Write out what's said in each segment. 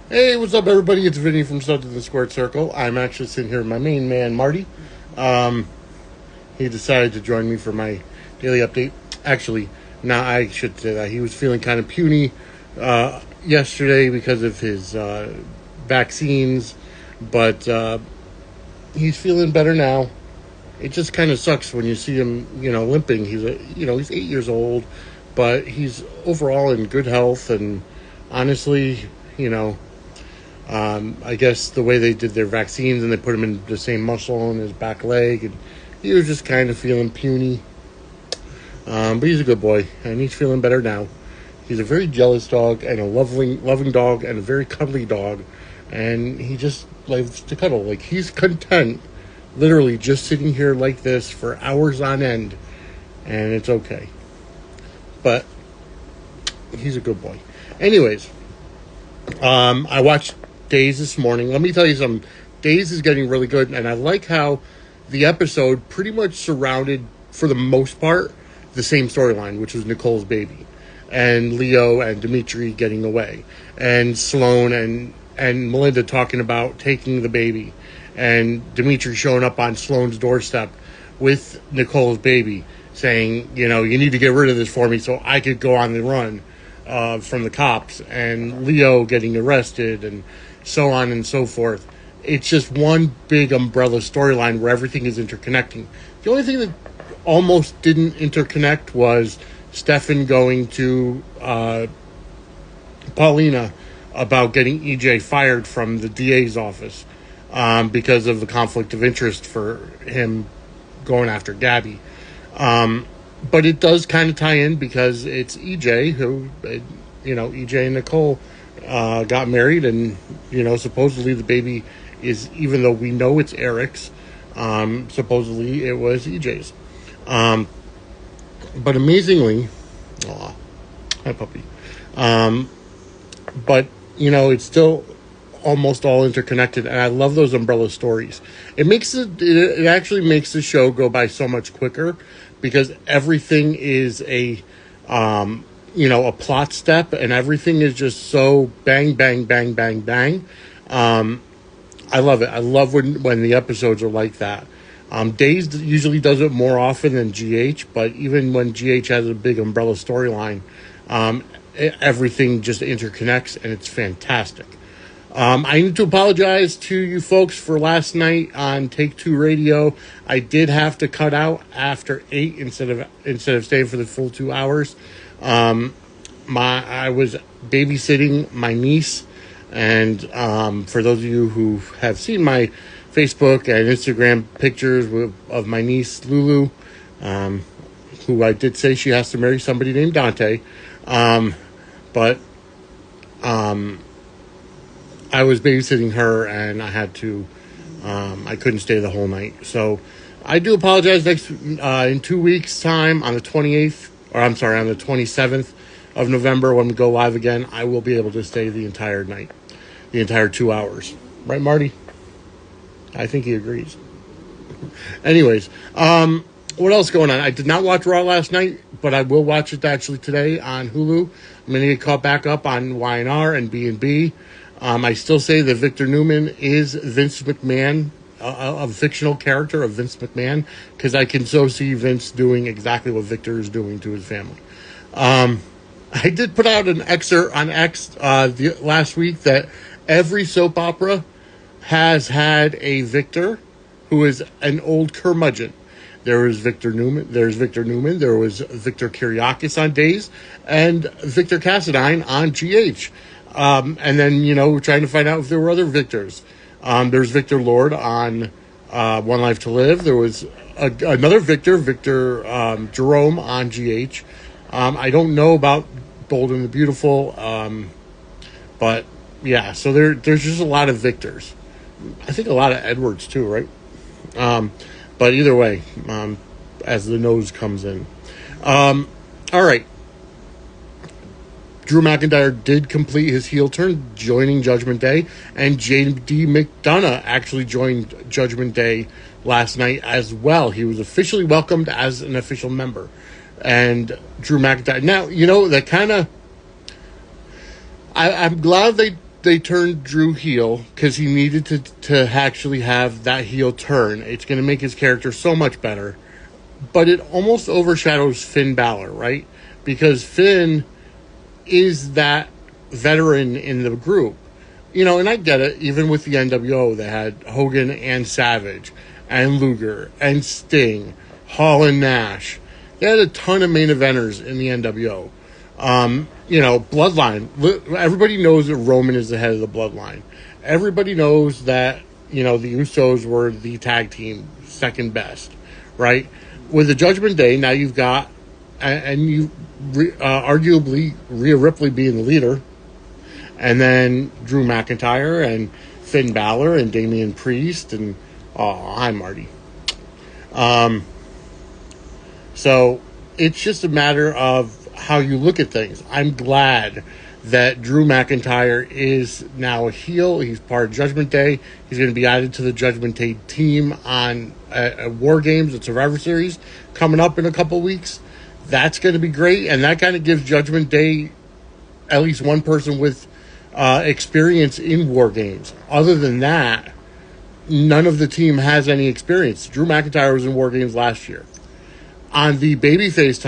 Hey, what's up, everybody? It's Vinny from Suds in the Squared Circle. I'm actually sitting here with my main man, Marty. He decided to join me for my daily update. Actually, now I should say that he was feeling kind of puny yesterday because of his vaccines, but he's feeling better now. It just kind of sucks when you see him, limping. He's 8 years old, but he's overall in good health, and honestly, I guess the way they did their vaccines and they put him in the same muscle on his back leg, and he was just kind of feeling puny. But he's a good boy, and he's feeling better now. He's a very jealous dog and a loving dog and a very cuddly dog, and he just loves to cuddle. Like, he's content, literally just sitting here like this for hours on end, and it's okay. But he's a good boy. Anyways, I watched Days this morning. Let me tell you something. Days is getting really good, and I like how the episode pretty much surrounded, for the most part, the same storyline, which was Nicole's baby, and Leo and Dimitri getting away, and Sloane and Melinda talking about taking the baby, and Dimitri showing up on Sloane's doorstep with Nicole's baby, saying, you need to get rid of this for me so I could go on the run from the cops, and Leo getting arrested, and so on and so forth. It's just one big umbrella storyline where everything is interconnecting. The only thing that almost didn't interconnect was Stefan going to Paulina about getting EJ fired from the DA's office because of the conflict of interest for him going after Gabby. But it does kind of tie in because it's EJ who, EJ and Nicole got married, and, supposedly the baby is, even though we know it's Eric's, supposedly it was EJ's. But amazingly, hi puppy. But, it's still almost all interconnected, and I love those umbrella stories. It actually makes the show go by so much quicker because everything is a plot step, and everything is just so bang, bang, bang, bang, bang. I love it. I love when the episodes are like that. Days usually does it more often than GH, but even when GH has a big umbrella storyline, everything just interconnects, and it's fantastic. I need to apologize to you folks for last night on Take Two Radio. I did have to cut out after 8 instead of staying for the full 2 hours. I was babysitting my niece, and for those of you who have seen my Facebook and Instagram pictures of my niece Lulu, who I did say she has to marry somebody named Dante, but I was babysitting her, and I had to, I couldn't stay the whole night. So I do apologize. In 2 weeks' time, on the 27th of November, when we go live again, I will be able to stay the entire night, the entire 2 hours. Right, Marty? I think he agrees. Anyways, what else going on? I did not watch Raw last night, but I will watch it actually today on Hulu. I'm going to get caught back up on Y&R and B&B. I still say that Victor Newman is Vince McMahon, a fictional character of Vince McMahon, because I can so see Vince doing exactly what Victor is doing to his family. I did put out an excerpt on X last week that every soap opera has had a Victor who is an old curmudgeon. There was Victor Newman. There was Victor Kiriakis on Days, and Victor Cassadine on GH. And then, we're trying to find out if there were other Victors. There's Victor Lord on One Life to Live. There was another Victor Jerome on GH. I don't know about Bold and the Beautiful, but yeah, so there's just a lot of Victors. I think a lot of Edwards too, right? But either way, as the nose comes in. All right. Drew McIntyre did complete his heel turn, joining Judgment Day, and J.D. McDonough actually joined Judgment Day last night as well. He was officially welcomed as an official member. And Drew McIntyre. Now, that kind of... I'm glad they they turned Drew heel because he needed to actually have that heel turn. It's going to make his character so much better. But it almost overshadows Finn Balor, right? Because Finn is that veteran in the group. And I get it, even with the NWO, they had Hogan and Savage and Luger and Sting, Hall and Nash. They had a ton of main eventers in the NWO. Bloodline. Everybody knows that Roman is the head of the Bloodline. Everybody knows that, the Usos were the tag team second best, right? With the Judgment Day, now you've got, arguably Rhea Ripley being the leader, and then Drew McIntyre and Finn Balor and Damian Priest and, hi Marty. So it's just a matter of how you look at things. I'm glad that Drew McIntyre is now a heel. He's part of Judgment Day. He's going to be added to the Judgment Day team on War Games and Survivor Series coming up in a couple weeks. That's going to be great, and that kind of gives Judgment Day at least one person with experience in War Games. Other than that, none of the team has any experience. Drew McIntyre was in War Games last year. On the babyface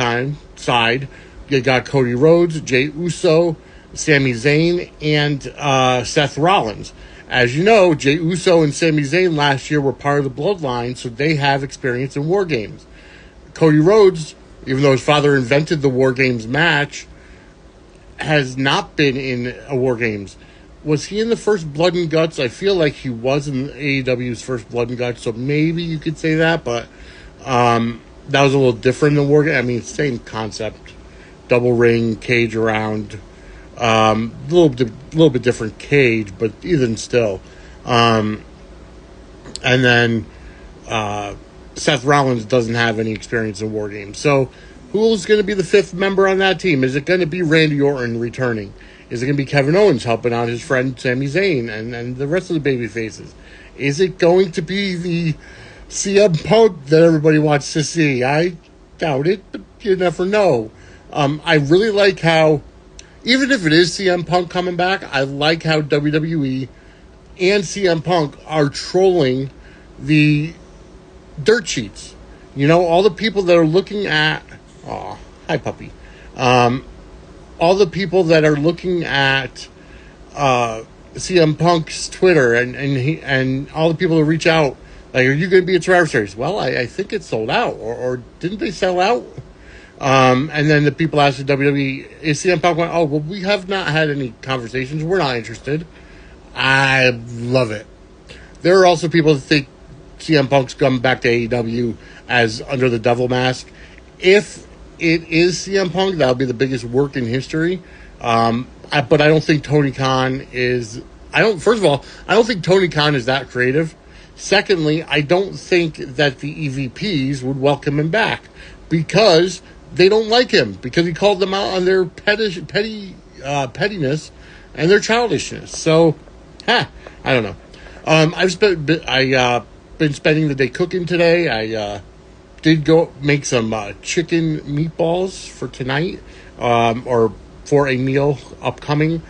side, you got Cody Rhodes, Jey Uso, Sami Zayn, and Seth Rollins. As you know, Jey Uso and Sami Zayn last year were part of the Bloodline, so they have experience in War Games. Cody Rhodes, even though his father invented the War Games match, has not been in a War Games. Was he in the first Blood and Guts? I feel like he was in AEW's first Blood and Guts, so maybe you could say that, but that was a little different than War Games. I mean, same concept. Double ring, cage around. A little bit different cage, but even still. And then Seth Rollins doesn't have any experience in War Games. So who's going to be the fifth member on that team? Is it going to be Randy Orton returning? Is it going to be Kevin Owens helping out his friend Sami Zayn and the rest of the baby faces? Is it going to be the CM Punk that everybody wants to see? I doubt it, but you never know. I really like how, even if it is CM Punk coming back, I like how WWE and CM Punk are trolling the dirt sheets. All the people that are looking at... Oh, hi, puppy. All the people that are looking at CM Punk's Twitter and all the people that reach out, like, are you going to be at Survivor Series? Well, I think it's sold out. Or didn't they sell out? And then the people asked the WWE, is CM Punk going, oh, well, we have not had any conversations. We're not interested. I love it. There are also people that think CM Punk's coming back to AEW as under the devil mask. If it is CM Punk, that'll be the biggest work in history. But I don't think Tony Khan is... First of all, I don't think Tony Khan is that creative. Secondly, I don't think that the EVPs would welcome him back because they don't like him, because he called them out on their pettiness and their childishness. So, I don't know. I've been spending the day cooking today. I did go make some chicken meatballs for tonight, or for a meal upcoming.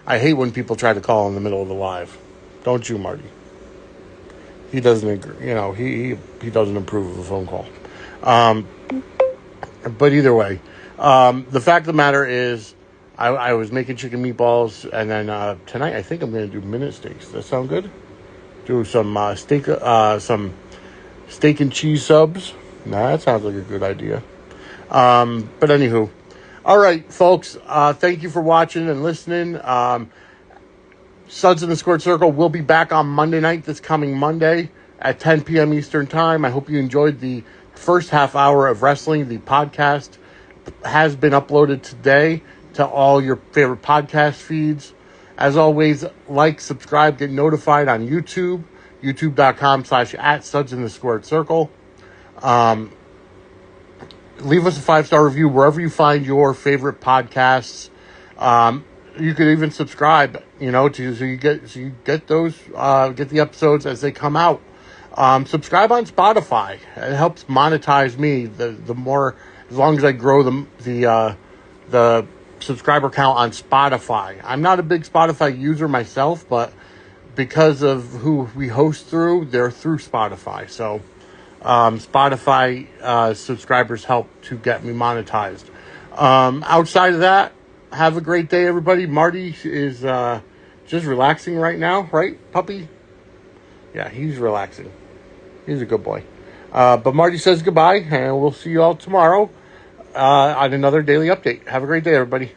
I hate when people try to call in the middle of the live. Don't you, Marty? He doesn't agree. He doesn't approve of a phone call. But either way, the fact of the matter is, I was making chicken meatballs, and then tonight I think I'm going to do minute steaks. Does that sound good? Do some steak and cheese subs. Nah, that sounds like a good idea. But anywho. All right, folks, thank you for watching and listening. Suds in the Squared Circle will be back on Monday night, this coming Monday at 10 p.m. Eastern Time. I hope you enjoyed the first half hour of wrestling. The podcast has been uploaded today to all your favorite podcast feeds. As always, like, subscribe, get notified on YouTube, youtube.com/@Suds in the Squared Circle. Leave us a 5-star review wherever you find your favorite podcasts. You could even subscribe, so you get those, get the episodes as they come out. Subscribe on Spotify. It helps monetize me. The more, as long as I grow the subscriber count on Spotify. I'm not a big Spotify user myself, but because of who we host through, they're through Spotify. So Spotify subscribers help to get me monetized. Outside of that, have a great day, everybody. Marty is just relaxing right now, right, puppy? Yeah, he's relaxing. He's a good boy. But Marty says goodbye, and we'll see you all tomorrow on another daily update. Have a great day, everybody.